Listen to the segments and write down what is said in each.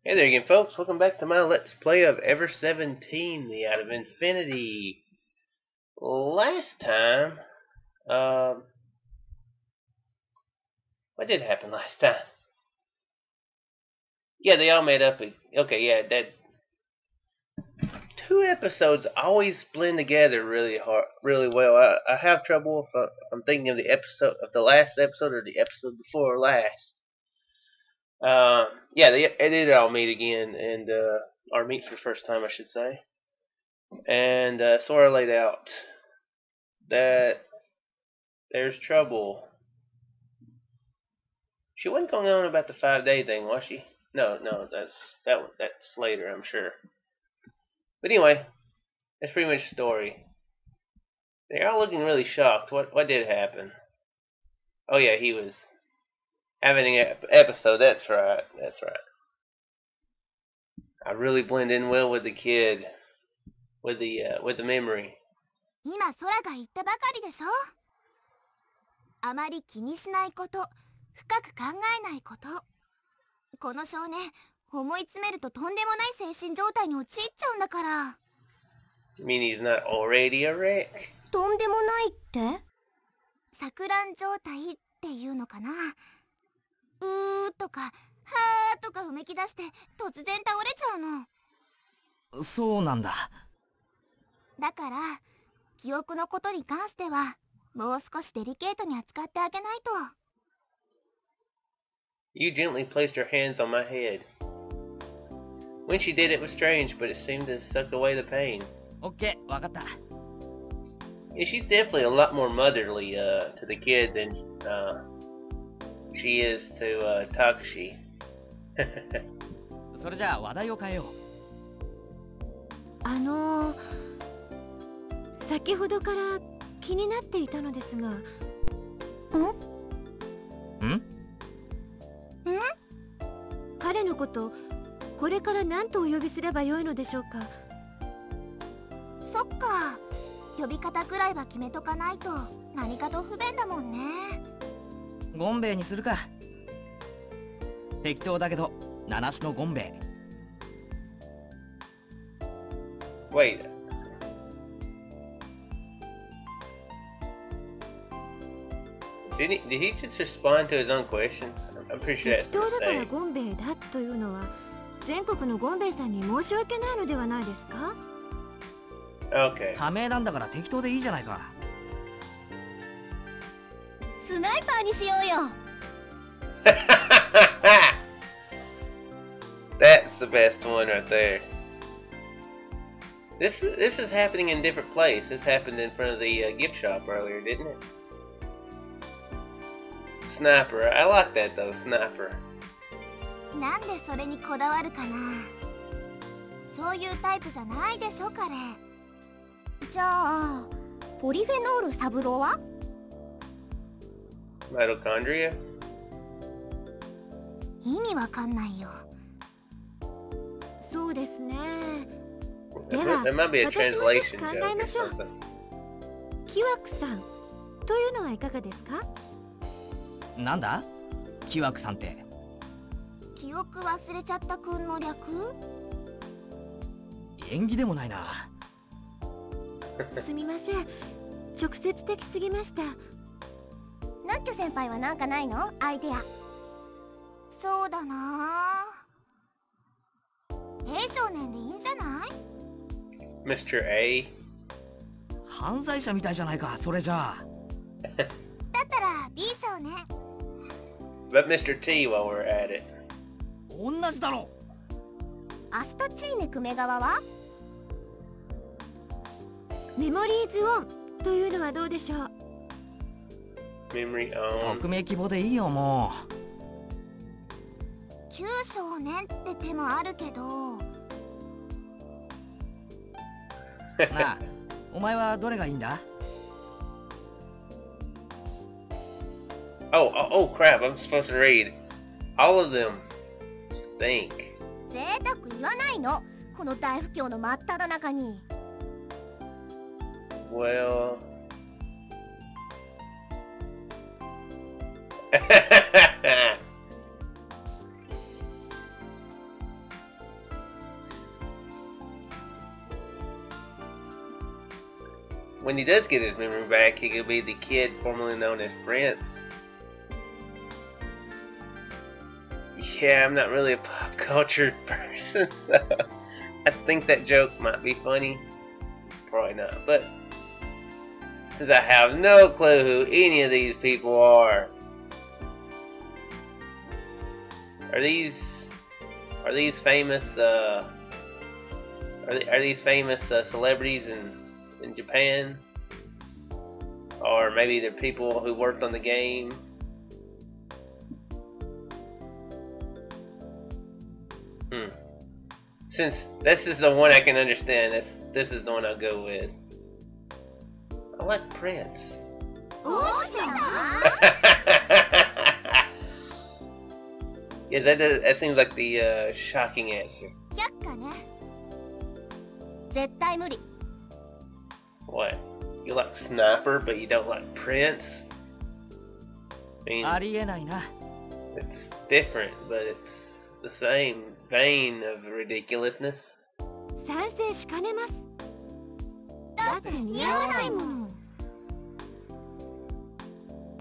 Hey there again, folks. Welcome back to my Let's Play of Ever17, the Out of Infinity. Last time, what did happen last time? Yeah, they all made up. Okay, yeah, that two episodes always blend together really well. I have trouble if I'm thinking of the last episode or the episode before last. Yeah, they did all meet again or meet for the first time, I should say. And Sora laid out that there's trouble. She wasn't going on about the 5-day thing, was she? No, that's later, I'm sure. But anyway, that's pretty much the story. They're all looking really shocked. What did happen? Oh yeah, he was having an episode. That's right. I really blend in well with the kid, with the memory. 今空が言ったばかりでしょ。あまり気にしないこと、深く考えないこと。この少年、思い詰めるととんでもない精神状態に陥っちゃうんだから。You mean he's not already a wreck? とんでもないって？錯乱状態っていうのかな。とか、はーとかうめき出して突然倒れちゃうの。そうなんだ。だから、記憶のことに関しては、もう少しデリケートに扱ってあげないと。You gently placed her hands on my head. When she did, it was strange, but it seemed to suck away the pain. オッケー、わかった。Yeah, she's definitely a lot more motherly to the kid than she is to Takashi. それじゃあ話題を変えよう。先ほどから気になっていたのですが。ん？彼のことこれから何とお呼びすればよいのでしょうか。そっか、呼び方くらいは決めとかないと何かと不便だもんね。ゴンベイにするか。適当だけど七種のゴンベイ。 Wait. Did he just respond to his own question? I'm pretty sure that's 適当だから a mistake. ゴンベイだというのは全国のゴンベイさんに申し訳ないのではないですか。Okay. 仮名なんだから適当でいいじゃないか。スナイパーにしようよ。That's the best one right there. This is happening in different place. This happened in front of the gift shop earlier, didn't it? Sniper. I like that though, sniper. なんでそれにこだわるかな。そういうタイプじゃないでしょ彼。じゃあポリフェノールサブローは？ Mitochondria? 意味わかんないよ。そうですね。 There might be a 私も translation 一つ考 joke え or ましょう。 something. キワクさんというのはいかがですか。なんだキワクさんって。記憶忘れちゃったくんの略？縁起でもないな。すみません、直接的すぎました。ナッキョ先輩はなんかないの？アイデア。そうだな。A 少年でいいんじゃない？ Mr. A? 犯罪者みたいじゃないか、それじゃあ。だったら B 少年。But Mr. T while we're at it. 同じだろ。アスタチーネクメ側は？メモリーズオンというのはどうでしょう。Memory on. 匿名希望でいいよも9少年って手もあるけど。う。なあ、お前はどれがいいんだ？ Oh crap, I'm supposed to read. All of them stink. 贅沢言わないの。この大不況の真っ只中に。Well... when he does get his memory back, he could be the kid formerly known as Prince. Yeah, I'm not really a pop culture person, so I think that joke might be funny. Probably not, but since I have no clue who any of these people are these famous are these famous celebrities in Japan, or maybe they're people who worked on the game? Since this is the one I can understand, this is the one I'll go with. I like Prince. Yeah, that seems like the shocking answer. What? You like Sniper, but you don't like Prince? I mean, it's different, but it's the same vein of ridiculousness. 賛成しかねます。だって似合わないもの。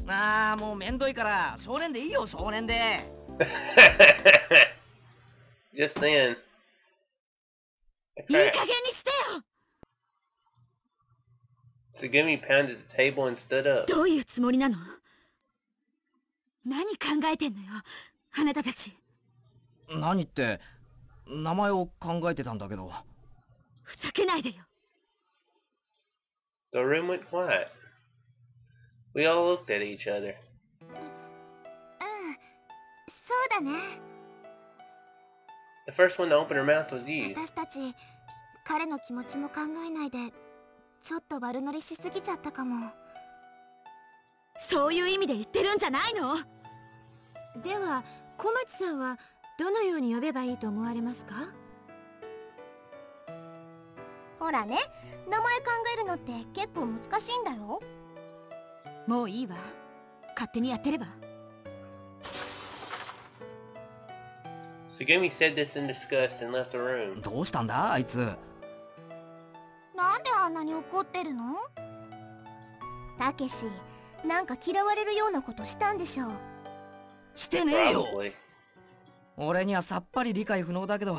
ああ、もうめんどいから少年でいいよ、少年で。Just then. いい加減にしてよ。Tsugumi pounded the table and stood up. どういうつもりなの？何考えてんのよ、あなたたち。何って、名前を考えてたんだけど。ふざけないでよ。The room went quiet. We all looked at each other. そうだね。The first one to open her mouth was you. 私たち彼の気持ちも考えないでちょっと悪乗りしすぎちゃったかも。そういう意味で言ってるんじゃないの？では小町さんはどのように呼べばいいと思われますか？ほらね、名前考えるのって結構難しいんだよ。もういいわ、勝手にやってれば。Tsugumi said this in disgust and left the room. どうしたんだ、あいつ。なんであんなに怒ってるの？たけし、なんか嫌われるようなことしたんでしょう。してねえよ。Probably. 俺にはさっぱり理解不能だけど、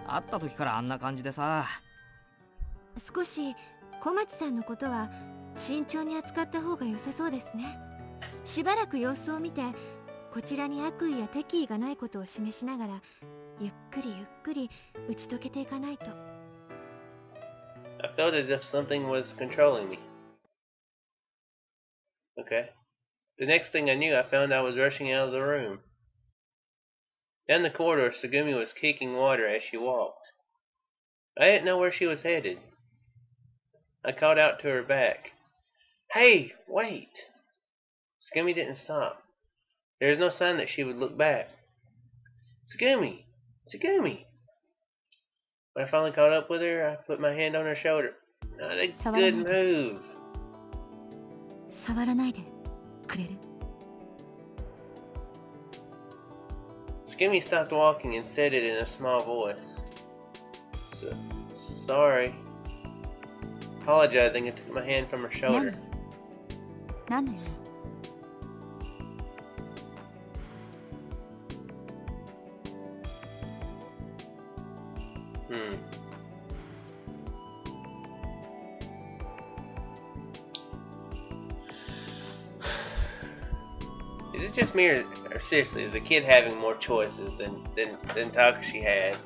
会った時からあんな感じでさ。少し小町さんのことは慎重に扱った方が良さそうですね。しばらく様子を見て、こちらに悪意や敵意がないことを示しながら、ゆっくりゆっくり打ち解けていかないと。I felt as if something was controlling me. Okay. The next thing I knew, I found I was rushing out of the room. Down the corridor, Tsugumi was kicking water as she walked. I didn't know where she was headed. I called out to her back, "Hey, wait!" Tsugumi didn't stop. There was no sign that she would look back. "Tsugumi! Tsugumi!" When I finally caught up with her, I put my hand on her shoulder. Not a good move. 触らないでくれるTsugumi stopped walking and said it in a small voice. Sorry. Apologizing, I took my hand from her shoulder. 何のよ。Is it just me, or seriously, is the kid having more choices than Takashi had?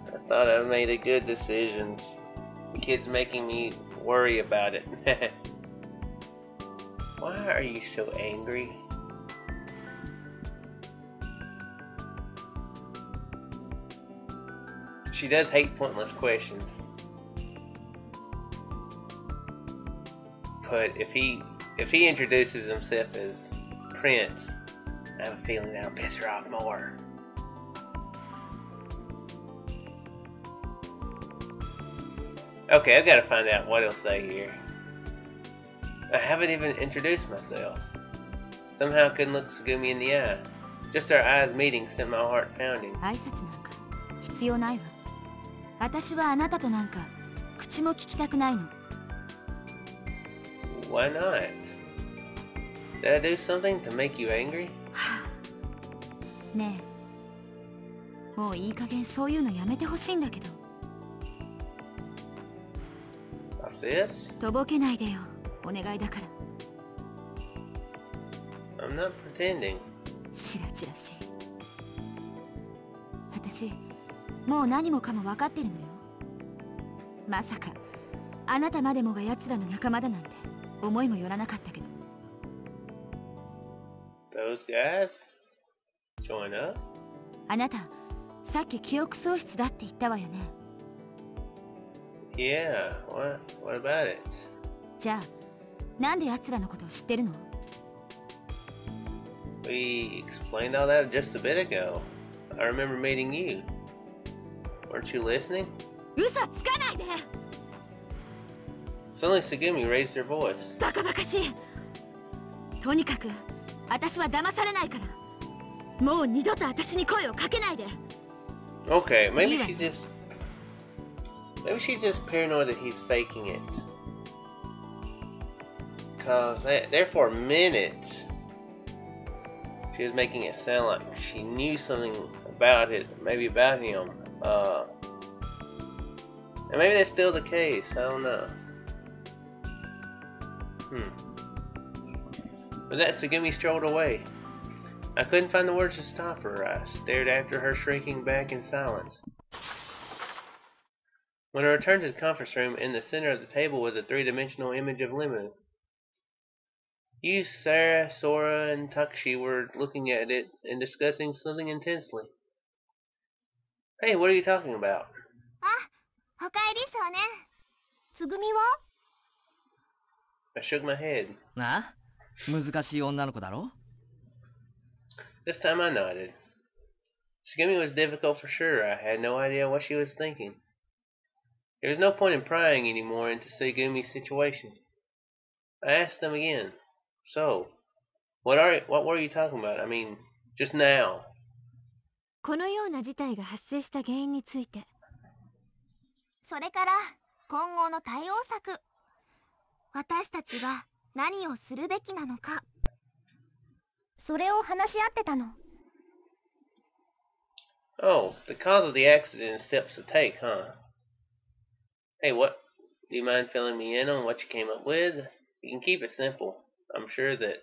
I thought I made a good decisions. The kid's making me worry about it. Why are you so angry? She does hate pointless questions. But if he introduces himself as Prince, I have a feeling that'll piss her off more. Okay, I've got to find out what he'll say here. I haven't even introduced myself. Somehow I couldn't look Tsugumi in the eye. Just our eyes meeting sent my heart pounding. 挨拶なんか必要ないわ。私はあなたとなんか口も聞きたくないの。Why not? Did I do something to make you angry? ねえ、もういい加減そういうのやめてほしいんだけど。Off this? とぼけないでよ、お願いだから。I'm not pretending. しらちらしい。私、もう何もかも分かってるのよ。まさか、あなたまでもが奴らの仲間だなんて思いもよらなかったけど。Those guys? Join up? あなた、さっき記憶喪失だって言ったわよね。Yeah, what about it? じゃあ、なんで奴らのことを知ってるの？ We explained all that just a bit ago. I remember meeting you. Weren't you listening? 嘘つかないで！ Suddenly Sugumi raised her voice. バカバカしい。とにかく、私は騙されないから。もう二度と私に声をかけないで。Okay, maybe she's just paranoid that he's faking it. Cause there for a minute, she was making it sound like she knew something about it, maybe about him. And maybe that's still the case. I don't know. But that Sugumi strolled away. I couldn't find the words to stop her. I stared after her, shrinking back in silence. When I returned to the conference room, in the center of the table was a three-dimensional image of LeMU. You, Sarah, Sora, and Takashi were looking at it and discussing something intensely. Hey, what are you talking about? あ、おかえり少年。つぐみは？ I shook my head. なあ、難しい女の子だろ？ This time I nodded. Sugumi was difficult for sure. I had no idea what she was thinking. There was no point in prying anymore into Sugumi's situation. I asked him again. So, what were you talking about? I mean, just now. このような事態が発生した原因について。それから今後の対応策。私たちは何をするべきなのか。それを話し合ってたの。Oh, the cause of the accident and steps to take, huh? Hey, what? Do you mind filling me in on what you came up with? You can keep it simple. I'm sure that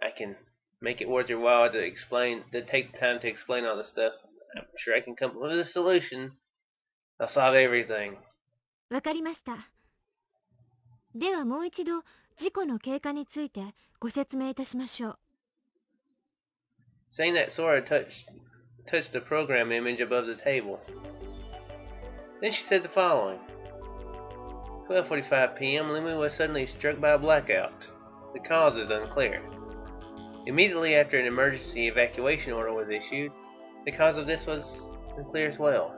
I can make it worth your while to take the time to explain all this stuff. I'm sure I can come up with a solution. I'll solve everything. わかりました。ではもう一度事故の経過についてご説明いたしましょう。Saying that, Sora touched the program image above the table. Then she said the following. 12:45 p.m. LeMU was suddenly struck by a blackout. The cause is unclear. Immediately after an emergency evacuation order was issued, the cause of this was unclear as well.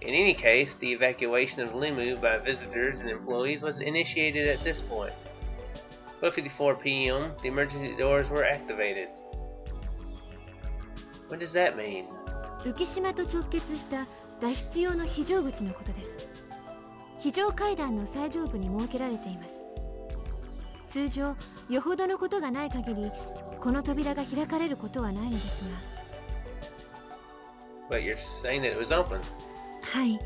In any case, the evacuation of LeMU by visitors and employees was initiated at this point. 12:54 p.m. the emergency doors were activated. What does that mean? 浮島と直結した脱出用の非常口のことです。非常階段の最上部に設けられています。通常、よほどのことがない限り、この扉が開かれることはないのですが。But you're saying that it was open. はい。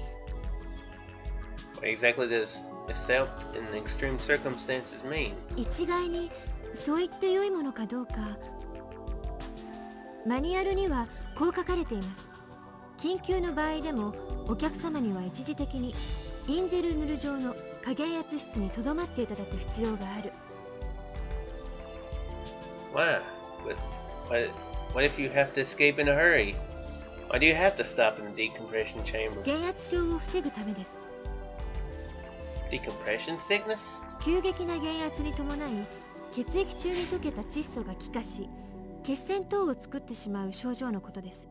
What exactly does "except in extreme circumstances" mean? 一概にそう言って良いものかどうか。マニュアルにはこう書かれています。緊急の場合でもお客様には一時的にインゼルヌル上の加減圧室に留まっていただく必要がある。Why? What if you have to escape in a hurry? Why do you have to stop in the decompression chamber? 減圧症を防ぐためです。Decompression sickness? 急激な減圧に伴い血液中に溶けた窒素が気化し血栓等を作ってしまう症状のことです。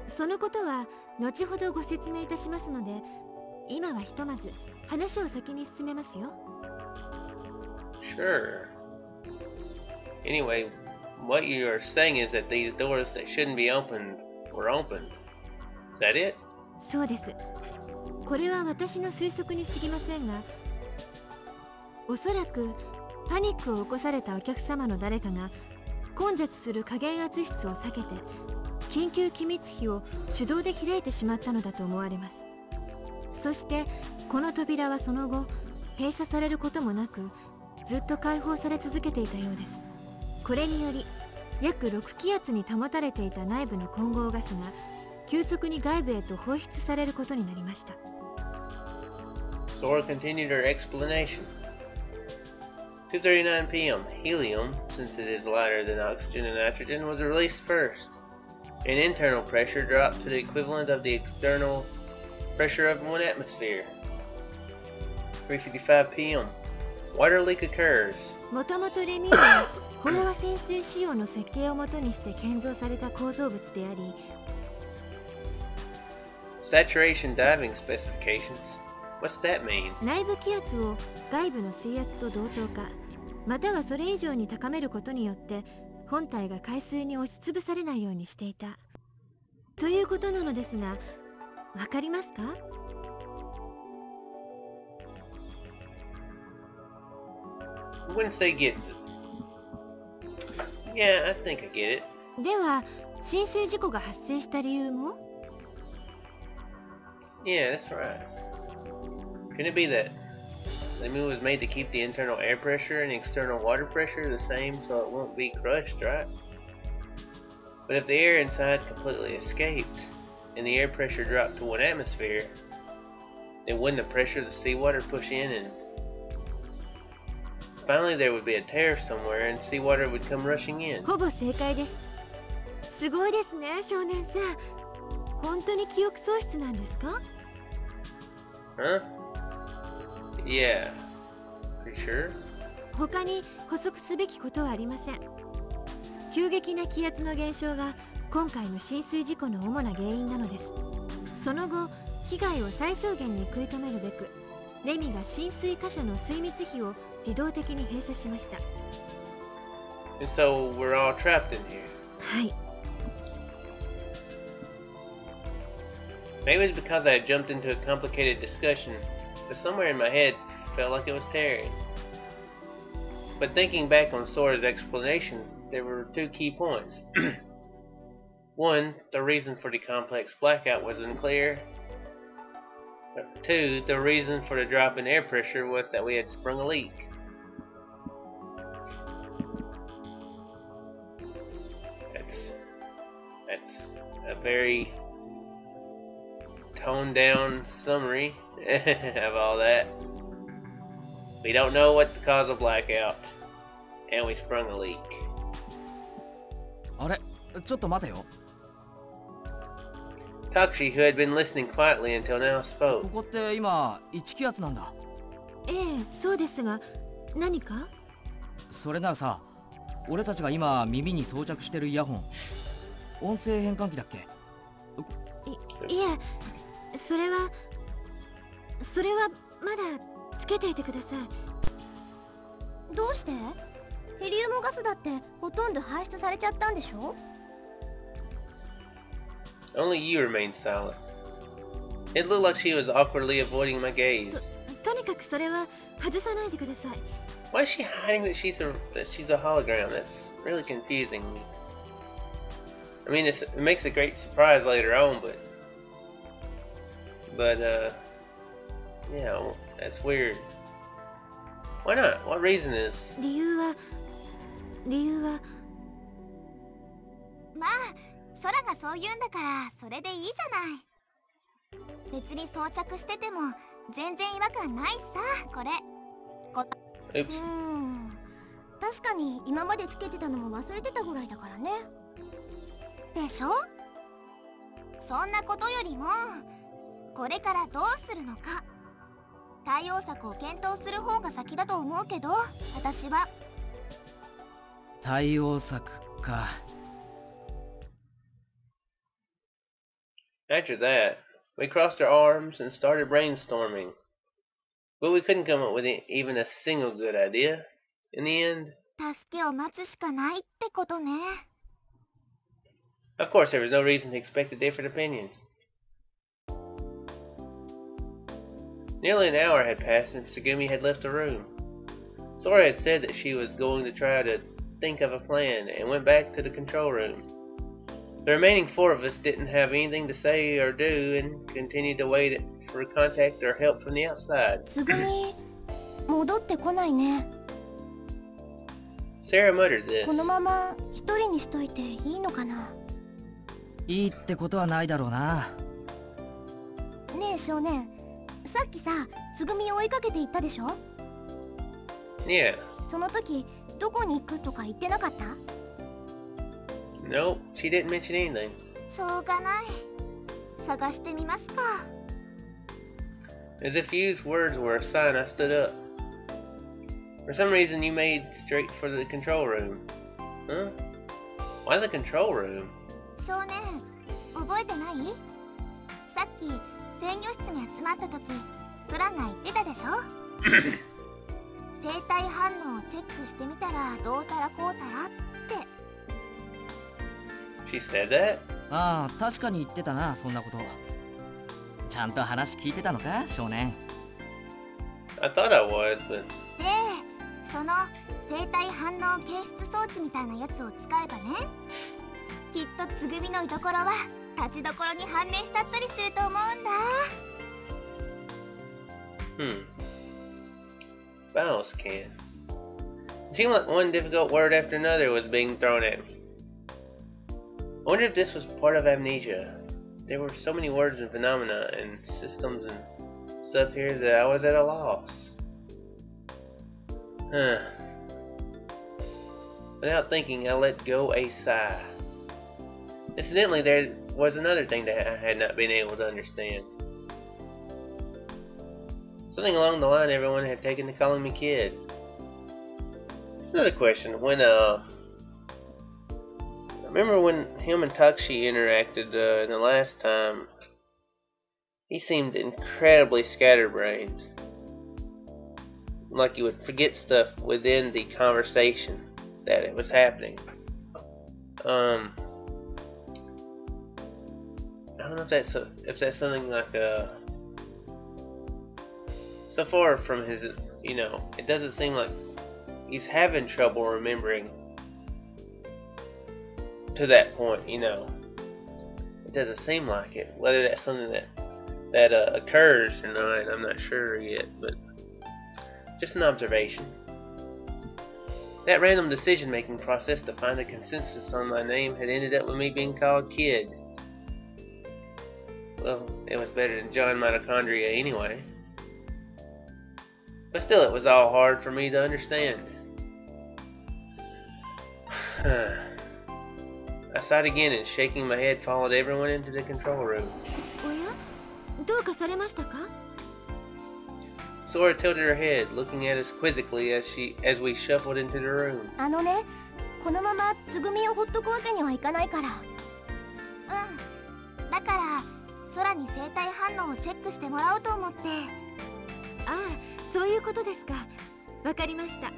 そのことは後ほどご説明いたしますので、今はひとまず話を先に進めますよ。Sure. Anyway, what you are saying is that these doors that shouldn't be opened were opened. Is that it? そうです。これは私の推測に過ぎませんが、おそらくパニックを起こされたお客様の誰かが混雑する加減圧室を避けて緊急機密費を手動で開いてしまったのだと思われます。そしてこの扉はその後閉鎖されることもなくずっと開放され続けていたようです。これにより約6気圧に保たれていた内部の混合ガスが急速に外部へと放出されることになりました。 Sora continued her explanation. 2:39 p.m. Helium, since it is lighter than oxygen and nitrogen, was released first. And internal pressure dropped to the equivalent of the external pressure of one atmosphere. 3:55 p.m. Water leak occurs. もともとレミューは飽和潜水仕様の設計をもとにして建造された構造物であり、 Saturation diving specifications. What's that mean? 内部気圧を外部の水圧と同等化、またはそれ以上に高めることによって本体が海水に押しつぶされないようにしていたということなのですが、わかりますか？ I wouldn't say gets it. Yeah, I think I get it. では浸水事故が発生した理由も？ Yeah, that's right. Can it be that LeMU was made to keep the internal air pressure and the external water pressure the same so it won't be crushed, right? But if the air inside completely escaped and the air pressure dropped to 1 atmosphere, then wouldn't the pressure of the seawater push in and finally there would be a tear somewhere and seawater would come rushing in? ほぼ正解です。すごいですね、少年さん。本当に記憶喪失なんですか？ Huh? Yeah. Pretty sure? 他に補足すべきことはありません。急激な気圧の減少が今回の浸水事故の主な原因なのです。その後、被害を最小限に食い止めるべく、レミが浸水箇所の水密費を自動的に閉鎖しました。 And so we're all trapped in here. はい。 Maybe it's because I had jumped into a complicated discussion, but somewhere in my head felt like it was tearing. But thinking back on Sora's explanation, there were 2 key points. 1, the reason for the complex blackout was unclear. 2, the reason for the drop in air pressure was that we had sprung a leak. That's a very toned down summary of all that. We don't know what the cause of blackout, and we sprung a leak. あれ、ちょっと待てよ。 Takushi, who had been listening quietly until now, こ spoke. こって今1気圧なんだ。ええ、そうですが、何か？それならさ、俺たちが今耳に装着してるイヤホン、音声変換器だっけ？いえ、それはまだつけていてください。どうして？ヘリウムガスだってほとんど排出されちゃったんでしょ？ Only you remained silent. It looked like she was awkwardly avoiding my gaze. とにかくそれは外さないでください。 Why is she hiding that she's a hologram? That's really confusing me. I mean, it makes a great surprise later on, but yeah, that's weird. Why not? What reason is? 理由はまあ空がそう言うんだからそれでいいじゃない。別に装着してても全然違和感ないさ、これ。Oops. 確かに今までつけてたのも忘れてたぐらいだからね。でしょ？そんなことよりもこれからどうするのか、対応策を検討する方が先だと思うけど、私は。対応策か。 After that, we crossed our arms and started brainstorming. But we couldn't come up with even a single good idea. In the end, 助けを待つしかないってことね。 of course, there was no reason to expect a different opinion. Nearly an hour had passed since Tsugumi had left the room. Sora had said that she was going to try to think of a plan and went back to the control room. The remaining four of us didn't have anything to say or do and continued to wait for contact or help from the outside. つぐみ戻ってこないね。 Sarah muttered this. このまま一人にしといていいのかな。いいってことはないだろうな。ねえ少年、さっきさつぐみを追いかけていったでしょ。 Yeah. その時どこに行くとか言ってなかった？ Nope, she didn't mention anything. しょうがない。探してみますか。 As if Yu's words were a sign, I stood up. For some reason, you made straight for the control room. Huh? Why the control room? 少年、覚えてない？さっき制御室に集まった時、ソラが言ってたでしょ。生体反応をチェックしてみたらどうたらこうたらって。 She said that? ああ、確かに言ってたな、そんなこと。ちゃんと話聞いてたのか、少年。I thought I was, but... で、その生体反応検出装置みたいなやつを使えばね、きっとつぐみの居所は立ちどころに判明しちゃったりすると思うんだ。 Mouse can. It seemed like one difficult word after another was being thrown at me. I wonder if this was part of amnesia. There were so many words and phenomena and systems and stuff here that I was at a loss. Without thinking, I let go a sigh. Incidentally, there was another thing that I had not been able to understand. Something along the line everyone had taken to calling me kid. It's another question. I remember when him and Takshi interacted in the last time, he seemed incredibly scatterbrained. Like he would forget stuff within the conversation that it was happening. I don't know if that's something like so far from his, it doesn't seem like he's having trouble remembering to that point, It doesn't seem like it. Whether that's something that occurs or not, I'm not sure yet, but just an observation. That random decision-making process to find a consensus on my name had ended up with me being called Kid. Well, it was better than John Mitochondria anyway. But still, it was all hard for me to understand. I sighed again and shaking my head followed everyone into the control room. おや、どうかされましたか？ Sora tilted her head, looking at us quizzically as we shuffled into the room. あのね、このままつぐみをほっとくわけにはいかないから。だから空に生体反応をチェックしてもらおうと思って。ああ、そういうことですか。わかりました。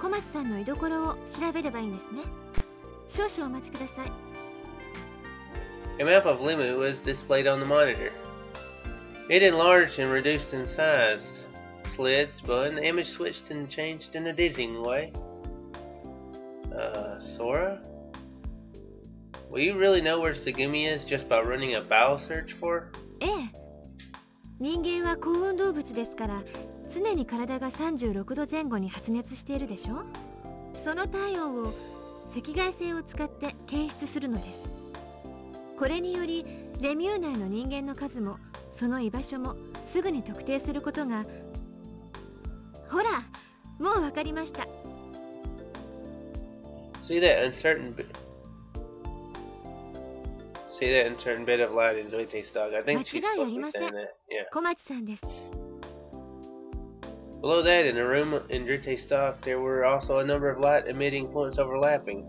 小町さんの居所を調べればいいんですね。少々お待ちください。 A map of LeMU was displayed on the monitor. It enlarged and reduced in size. Slid, spun, the image switched and changed in a dizzying way. Sora? Will you really know where Tsugumi is just by running a bowel search for her? ええ。人間は高温動物ですから、常に体が36度前後に発熱しているでしょ。その体温を赤外線を使って検出するのです。これによりレミュー内の人間の数もその居場所もすぐに特定することが。ほら、もうわかりました。 See that uncertain bit of light in Zoete's dog? I think she's supposed to be saying that. Yeah. 小町さんです。 Below that, in the room in Drite's stock, there were also a number of light-emitting points overlapping.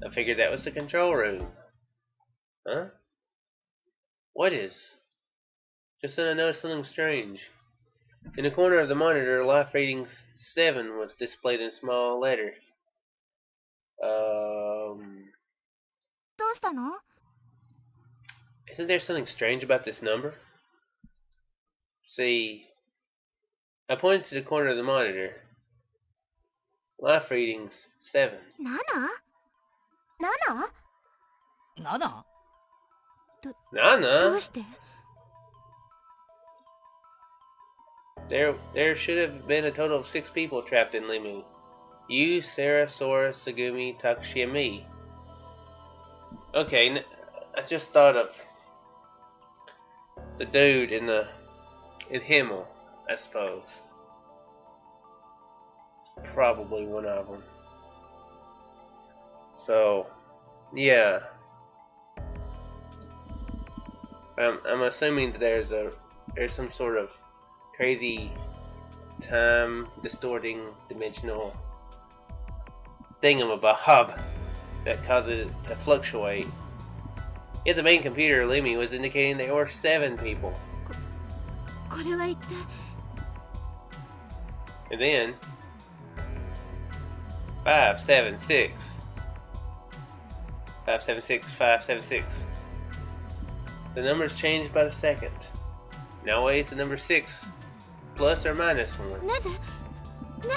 I figured that was the control room. Huh? What is? Just then I noticed something strange. In the corner of the monitor, life rating 7 was displayed in small letters. どうしたの？ Isn't there something strange about this number? See, I pointed to the corner of the monitor. Life readings 7. 7？7？ 7？ ど Nana? うして？ There should have been a total of 6 people trapped in LeMU. You, Sarah, Sora, Sugumi, Takashi, and me. Okay, I just thought of the dude in Himmel, I suppose. It's probably one of them. So, yeah. I'm assuming that there's some sort of crazy time distorting dimensional thingamabob that causes it to fluctuate. Yet the main computer, LeMU, was indicating there were 7 people. これは一体。 And then 576. 576, 576. The numbers changed by the second. Nowadays the number 6 plus or minus 1. な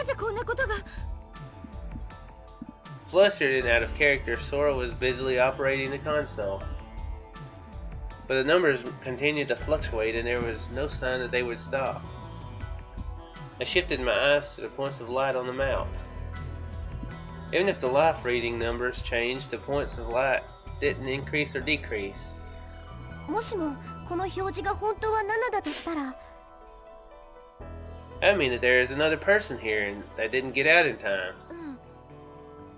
ぜこんなことが。 Flustered and out of character, Sora was busily operating the console. But the numbers continued to fluctuate and there was no sign that they would stop. I shifted my eyes to the points of light on the map. Even if the life reading numbers changed, the points of light didn't increase or decrease. もしもこの表示が本当は7だとしたら、 I mean that there is another person here and that didn't get out in time.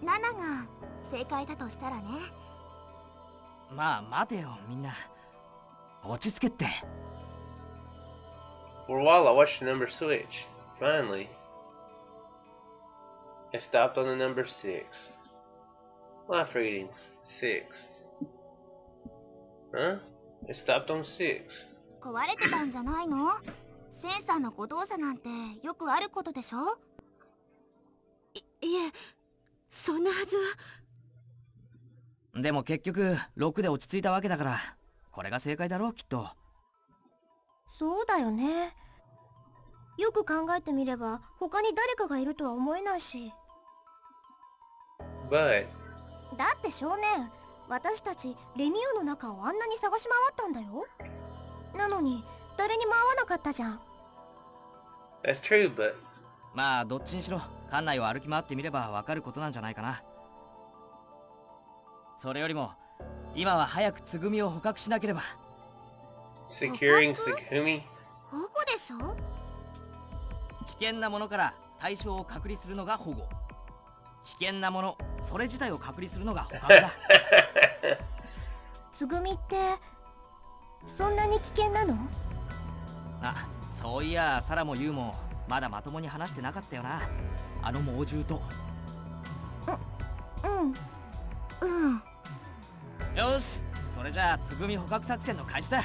7が正解だとしたらね。まあ待てよみんな。落ち着けって。 For a while I watched the number switch. Finally, it stopped on the number 6. Life readings 6. Huh? It stopped on 6. 壊れてたんじゃないの？センサーの誤動作なんてよくあることでしょ？いえ、そんなはずは。でも結局6で落ち着いたわけだから、これが正解だろうきっと。そうだよね。よく考えてみれば他に誰かがいるとは思えないし。 But だって少年、私たちレミューの中をあんなに探し回ったんだよ。なのに誰にも会わなかったじゃん。 that's true, but まあどっちにしろ館内を歩き回ってみればわかることなんじゃないかな。それよりも今は早くつぐみを捕獲しなければ。 securing Sugumi? 保護でしょ？危険なものから対象を隔離するのが保護。危険なものそれ自体を隔離するのが捕獲だ。つぐみってそんなに危険なの？あ、そういやサラもユウもまだまともに話してなかったよな。あの猛獣と。うん。よし、それじゃあつぐみ捕獲作戦の開始だ。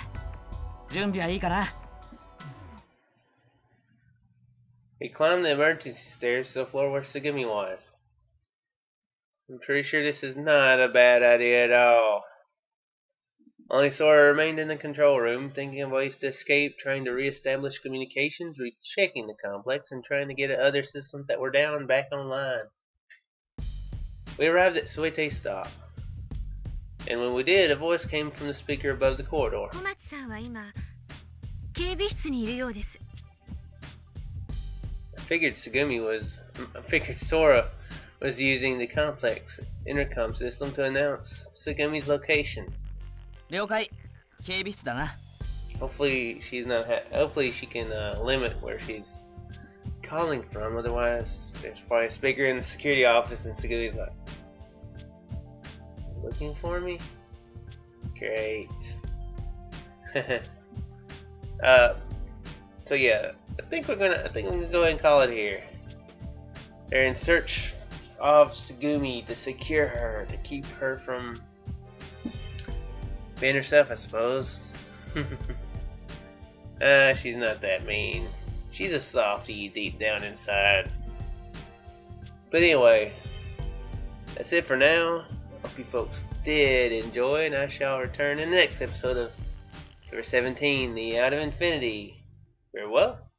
準備はいいかな。 He climbed the emergency stairs to the floor where Sugumi was. I'm pretty sure this is not a bad idea at all. Only Sora remained in the control room, thinking of ways to escape, trying to re-establish communications, rechecking the complex, and trying to get other systems that were down back online. We arrived at Suete's stop. And when we did, a voice came from the speaker above the corridor. 小松さんは今警備室にいるようです。 I figured Sora was using the complex intercom system to announce Sugumi's location. 了解。警備室だな。 Hopefully hopefully she can limit where she's calling from. Otherwise, there's probably a speaker in the security office, and Sugumi's like, "Looking for me? Great." So yeah, I think I'm gonna go ahead and call it here. They're in search of Sugumi to secure her, to keep her from being herself, I suppose. She's not that mean. She's a softie deep down inside. But anyway, that's it for now. Hope you folks did enjoy, and I shall return in the next episode of Ever17, the Out of Infinity. Very well.